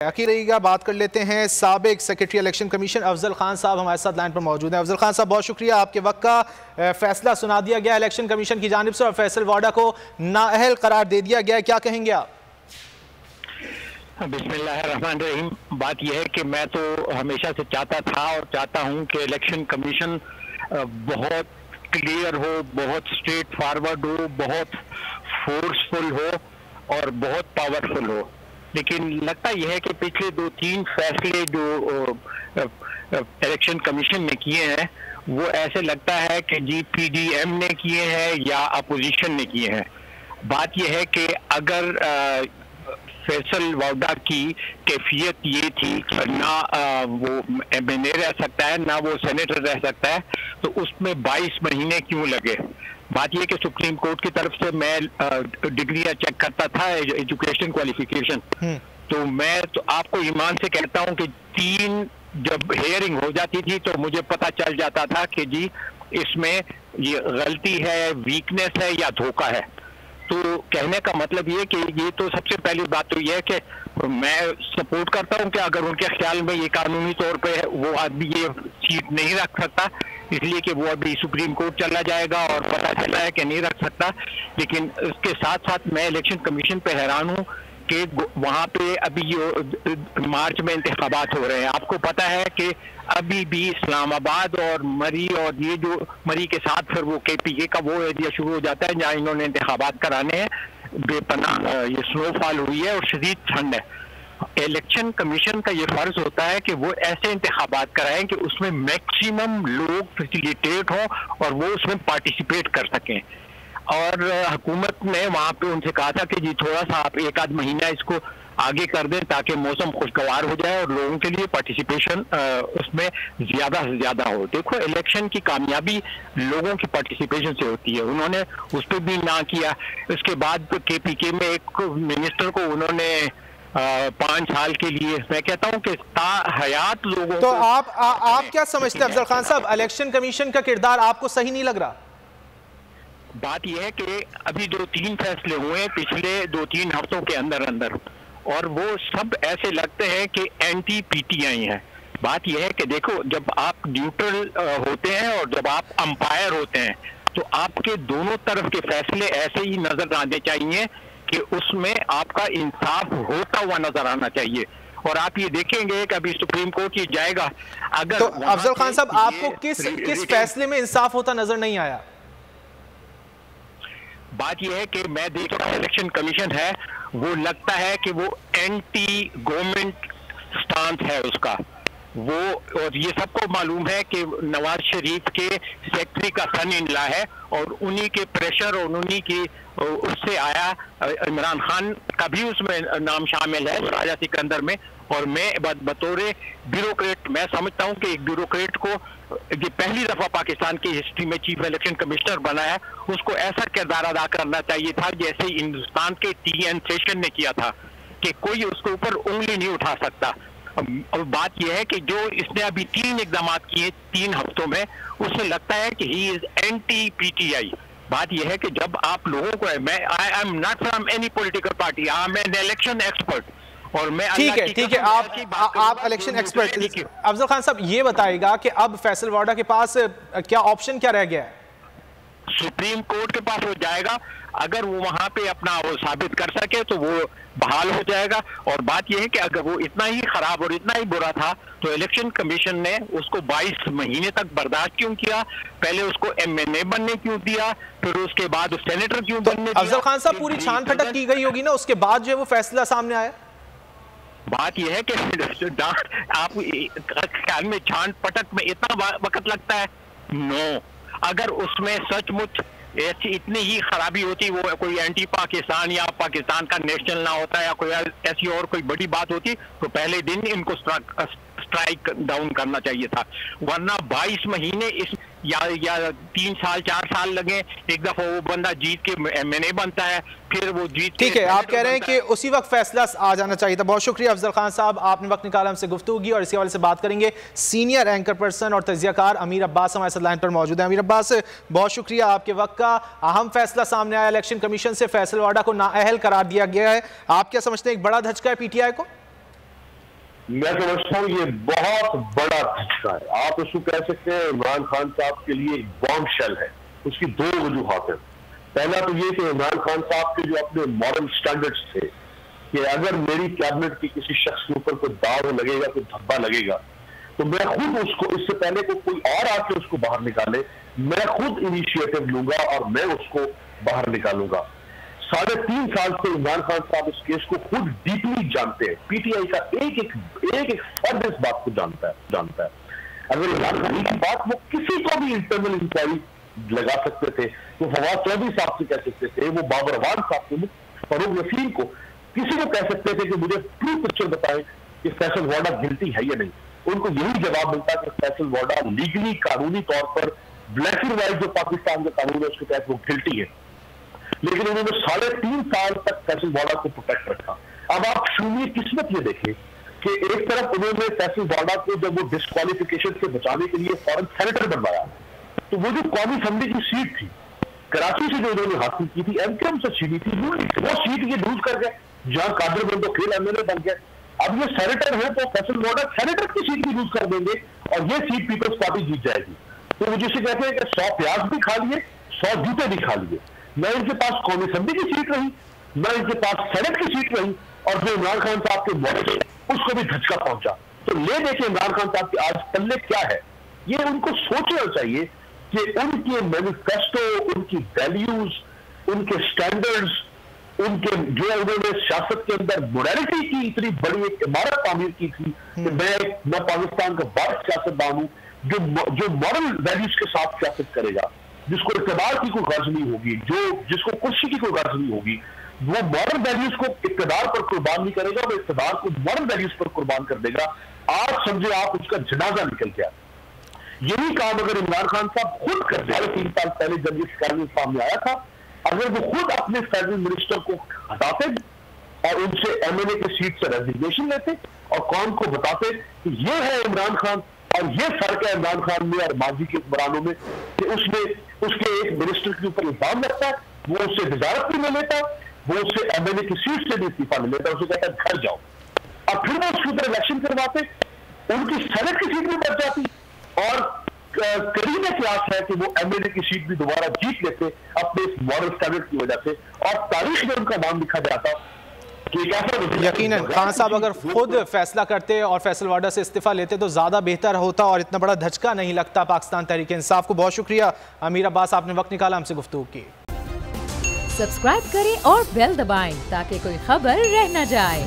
یقین رہی گا بات کر لیتے ہیں سابق سیکرٹری الیکشن کمیشن افضل خان صاحب ہمارے ساتھ لائن پر موجود ہیں۔ افضل خان صاحب بہت شکریہ، آپ کے وقت کا فیصلہ سنا دیا گیا الیکشن کمیشن کی جانب سے اور فیصل واڈا کو نااہل قرار دے دیا گیا ہے، کیا کہیں گے آپ؟ بسم اللہ الرحمن الرحیم۔ بات یہ ہے کہ میں تو ہمیشہ سے چاہتا تھا اور چاہتا ہوں کہ الیکشن کمیشن بہت کلیئر ہو، بہت اسٹریٹ فارورڈ ہو، بہت فورسفل ہو اور بہت پاورفل ہو، لیکن لگتا یہ ہے کہ پچھلے 2-3 فیصلے جو الیکشن کمیشن نے کیے ہیں وہ ایسے لگتا ہے کہ جی پی ڈی ایم نے کیے ہیں یا اپوزیشن نے کیے ہیں۔ بات یہ ہے کہ اگر فیصل واڈا کی کیفیت یہ تھی کہ نہ وہ ایم این اے رہ سکتا ہے نہ وہ سینیٹر رہ سکتا ہے تو اس میں 22 مہینے کیوں لگے؟ بات یہ کہ سپریم کورٹ کی طرف سے میں ڈگریاں چیک کرتا تھا، ایجوکیشن کوالیفیکیشن، تو میں تو آپ کو ایمان سے کہتا ہوں کہ 3 جب ہیئرنگ ہو جاتی تھی تو مجھے پتہ چل جاتا تھا کہ جی اس میں یہ غلطی ہے، ویکنس ہے یا دھوکہ ہے۔ تو کہنے کا مطلب یہ کہ یہ تو سب سے پہلی بات تو یہ ہے کہ میں سپورٹ کرتا ہوں کہ اگر ان کے خیال میں یہ قانونی طور پہ وہ آدمی یہ سیٹ نہیں رکھ سکتا اس لیے کہ وہ ابھی سپریم کورٹ چلا جائے گا اور پتہ چلا ہے کہ نہیں رکھ سکتا، لیکن اس کے ساتھ ساتھ میں الیکشن کمیشن پہ حیران ہوں کہ وہاں پہ ابھی مارچ میں انتخابات ہو رہے ہیں۔ آپ کو پتہ ہے کہ ابھی بھی اسلام آباد اور مری اور یہ جو مری کے ساتھ پھر وہ کے پی کے کا وہ ایریا شروع ہو جاتا ہے جہاں انہوں نے انتخابات کرانے ہیں، بے پناہ یہ سنو فال ہوئی ہے اور شدید ٹھنڈ ہے۔ الیکشن کمیشن کا یہ فرض ہوتا ہے کہ وہ ایسے انتخابات کرائیں کہ اس میں میکسیمم لوگ فیسیلیٹیٹ ہوں اور وہ اس میں پارٹیسپیٹ کر سکیں، اور حکومت نے وہاں پہ ان سے کہا تھا کہ جی تھوڑا سا آپ 1-8 مہینہ اس کو آگے کر دیں تاکہ موسم خوشگوار ہو جائے اور لوگوں کے لیے پارٹیسپیشن اس میں زیادہ سے زیادہ ہو۔ دیکھو الیکشن کی کامیابی لوگوں کی پارٹیسپیشن سے ہوتی ہے، انہوں نے اس پہ بھی نہ کیا۔ اس کے بعد کے پی کے میں ایک منسٹر کو انہوں نے 5 سال کے لیے، میں کہتا ہوں کہ تا حیات لوگوں تو آپ کیا سمجھتے ہیں افضل خان صاحب، الیکشن کمیشن کا کردار آپ کو صحیح نہیں لگ رہا؟ بات یہ ہے کہ ابھی 2-3 فیصلے ہوئے ہیں پچھلے 2-3 ہفتوں کے اندر اور وہ سب ایسے لگتے ہیں کہ اینٹی پی ٹی آئی ہیں۔ بات یہ ہے کہ دیکھو جب آپ نیوٹرل ہوتے ہیں اور جب آپ امپائر ہوتے ہیں تو آپ کے دونوں طرف کے فیصلے ایسے ہی نظر آنے چاہیے کہ اس میں آپ کا انصاف ہوتا ہوا نظر آنا چاہیے، اور آپ یہ دیکھیں گے کہ ابھی سپریم کورٹ یہ جائے گا۔ اگر تو افضل خان صاحب آپ کو کس فیصلے میں انصاف ہوتا نظر نہیں آیا؟ بات یہ ہے کہ میں دیکھ رہا ہوں الیکشن کمیشن ہے وہ لگتا ہے کہ وہ اینٹی گورنمنٹ سٹانس ہے اس کا، وہ اور یہ سب کو معلوم ہے کہ نواز شریف کے سیکٹری کا سن ان لا ہے اور انہی کے پریشر اور انہی کی اس سے آیا، عمران خان کا بھی اس میں نام شامل ہے راجہ سکندر میں، اور میں بطور بیوروکریٹ میں سمجھتا ہوں کہ ایک بیوروکریٹ کو یہ پہلی دفعہ پاکستان کی ہسٹری میں چیف الیکشن کمشنر بنا ہے، اس کو ایسا کردار ادا کرنا چاہیے تھا جیسے ہندوستان کے ٹی این سیشن نے کیا تھا کہ کوئی اس کے اوپر انگلی نہیں اٹھا سکتا۔ اور بات یہ ہے کہ جو اس نے ابھی 3 اقدامات کیے 3 ہفتوں میں، اس سے لگتا ہے کہ ہی از اینٹی پی ٹی آئی۔ بات یہ ہے کہ جب آپ لوگوں کو میں I am not from any political party, I am an election expert, اور میں ٹھیک ہے آپ الیکشن ایکسپرٹ افضل خان صاحب یہ بتائے گا کہ اب فیصل واڈا کے پاس کیا آپشن کیا رہ گیا ہے؟ سپریم کورٹ کے پاس وہ جائے گا، اگر وہ وہاں پہ اپنا وہ ثابت کر سکے تو وہ بحال ہو جائے گا، اور بات یہ ہے کہ اگر وہ اتنا ہی خراب اور اتنا ہی برا تھا تو الیکشن کمیشن نے اس کو 22 مہینے تک برداشت کیوں کیا؟ پہلے اس کو ایم این اے بننے کیوں دیا، پھر اس کے بعد سینیٹر کیوں بننے دیا؟ افضل خان صاحب پوری چھان پھٹک کی گئی ہوگی نا اس کے بعد جو ہے وہ فیصلہ سامنے آیا؟ بات یہ ہے کہ آپ خیال میں چھان پٹک میں اتنا وقت لگتا ہے؟ نو، اگر اس میں سچ مچ اتنی ہی خرابی ہوتی، وہ کوئی اینٹی پاکستان یا پاکستان کا نیشنل نہ ہوتا یا کوئی ایسی اور کوئی بڑی بات ہوتی تو پہلے دن ان کو سٹرائک ڈاؤن کرنا چاہیے تھا، ورنہ 22 مہینے اس یا 3 سال 4 سال لگیں، ایک دفعہ وہ بندہ جیت کے ایم این اے بنتا ہے، پھر وہ جیت کے، ٹھیک ہے آپ کہہ رہے ہیں کہ اسی وقت فیصلہ آ جانا چاہیے تھا۔ بہت شکریہ افضل خان صاحب، آپ نے وقت نکالا ہم سے گفتگو کی، اور اسی حوالے سے بات کریں گے سینئر اینکر پرسن اور تجزیہ کار امیر عباس ہمارے ساتھ لائن پر موجود ہیں۔ امیر عباس بہت شکریہ آپ کے وقت کا، اہم فیصلہ سامنے آیا الیکشن کمیشن سے، فیصل واڈا کو نااہل قرار دیا گیا ہے، آپ کیا سمجھتے ہیں ایک بڑا دھچکا ہے پی ٹی آئی کو؟ میں سمجھتا ہوں یہ بہت بڑا دھچکا ہے. آپ اس کو کہہ سکتے ہیں عمران خان صاحب کے لیے ایک بام شیل ہے. اس کی دو وجوہات ہیں. پہلا تو یہ کہ عمران خان صاحب کے جو اپنے مارل سٹینڈرڈز تھے کہ اگر میری کیبنٹ کی کسی شخص کے اوپر کوئی داغ لگے گا, کوئی دھبا لگے گا, تو میں خود اس کو, اس سے پہلے کوئی اور آ کے اس کو باہر نکالے, میں خود انیشیٹو لوں گا اور میں اس کو باہر نکالوں گا. 3.5 سال سے عمران خان صاحب اس کیس کو خود ڈیپلی جانتے ہیں. پی ٹی آئی کا ایک فرد اس بات کو جانتا ہے. اگر عمران خان کی بات وہ کسی کو بھی انٹرنل انکوائری لگا سکتے تھے, وہ فواد چودھری صاحب سے کہہ سکتے تھے, وہ بابر اعوان صاحب کو, فاروق نسیم کو, کسی کو کہہ سکتے تھے کہ مجھے ٹرو پکچر بتائیں کہ فیصل وارڈا گلٹی ہے یا نہیں. ان کو یہی جواب ملتا کہ فیصل وارڈا لیگلی, قانونی طور پر بلیک اینڈ وائٹ جو پاکستان کا قانون ہے اس کے تحت وہ گلٹی ہے. لیکن انہوں نے 3.5 سال تک فیصل وارڈا کو پروٹیکٹ رکھا. اب آپ شومی قسمت یہ دیکھیں کہ ایک طرف انہوں نے فیصل وارڈا کو جب وہ ڈسکوالیفیکیشن سے بچانے کے لیے فوراً سینیٹر بنوایا, تو وہ جو قومی اسمبلی کی سیٹ تھی کراچی سے جو انہوں نے حاصل کی تھی, ایم کیو ایم سے چھینی تھی, وہ سیٹ یہ لوز کر گئے, جہاں قادر بندو کھیل ایم ایل اے بن گئے. اب یہ سینیٹر ہے تو فیصل وارڈا سینیٹر کی سیٹ بھی لوز کر دیں گے اور یہ سیٹ پیپلز پارٹی جیت جائے گی. تو وہ جسے کہتے ہیں کہ 100 پیاز بھی کھا لیے, 100 جوتے بھی کھا لیے. نہ ان کے پاس قومی اسمبلی کی سیٹ رہی, نہ ان کے پاس سینٹ کی سیٹ رہی, اور جو عمران خان صاحب کے موقع اس کو بھی دھچکا پہنچا. تو لے دیکھیں عمران خان صاحب کے آج پلے کیا ہے. یہ ان کو سوچنا چاہیے کہ ان کے مینیفیسٹو, ان کی ویلیوز, ان کے سٹینڈرڈز, ان کے جو انہوں نے سیاست کے اندر موریلٹی کی اتنی بڑی ایک عمارت تعمیر کی تھی کہ میں پاکستان کا بارش سیاستدان ہوں جو مورل ویلیوز کے ساتھ سیاست کرے گا, جس کو اقتدار کی کوئی غرض نہیں ہوگی, جس کو کرسی کی کوئی غرض نہیں ہوگی, وہ مورل ویلیوز کو اقتدار پر قربان نہیں کرے گا, وہ اقتدار کو مورل ویلیوز پر قربان کر دے گا. آج سمجھے آپ اس کا جنازہ نکل گیا. یہی کام اگر عمران خان صاحب خود کرتے 3 سال پہلے جب یہ اسکینڈل سامنے آیا تھا, اگر وہ خود اپنے فیڈرل منسٹر کو ہٹاتے اور ان سے ایم ایل اے کی سیٹ سے ریزگنیشن لیتے اور قوم کو بتاتے کہ یہ ہے عمران خان اور یہ فرق ہے عمران خان میں اور ماضی کے حکمرانوں میں کہ اس کے ایک منسٹر کے اوپر الزام لگتا ہے, وہ اس سے وزارت بھی نہیں لیتا, وہ اس سے ایم ایل اے کی سیٹ سے بھی استعفیٰ نہیں لیتا, اسے کہتا ہے گھر جاؤ. اور پھر وہ اس کے اوپر الیکشن کرواتے, ان کی سینٹ کی سیٹ بھی بچ جاتی اور قریب قیاس ہے کہ وہ ایم ایل اے کی سیٹ بھی دوبارہ جیت لیتے اپنے اس مارل اسٹینڈرڈ کی وجہ سے, اور تاریخ میں ان کا نام لکھا جاتا. یقیناً خان صاحب اگر خود فیصلہ کرتے اور فیصل وارڈا سے استعفیٰ لیتے تو زیادہ بہتر ہوتا اور اتنا بڑا دھچکا نہیں لگتا پاکستان تحریک انصاف کو. بہت شکریہ امیر عباس, آپ نے وقت نکالا ہم سے گفتگو کی. سبسکرائب کریں اور بیل دبائیں تاکہ کوئی خبر رہ نہ جائے.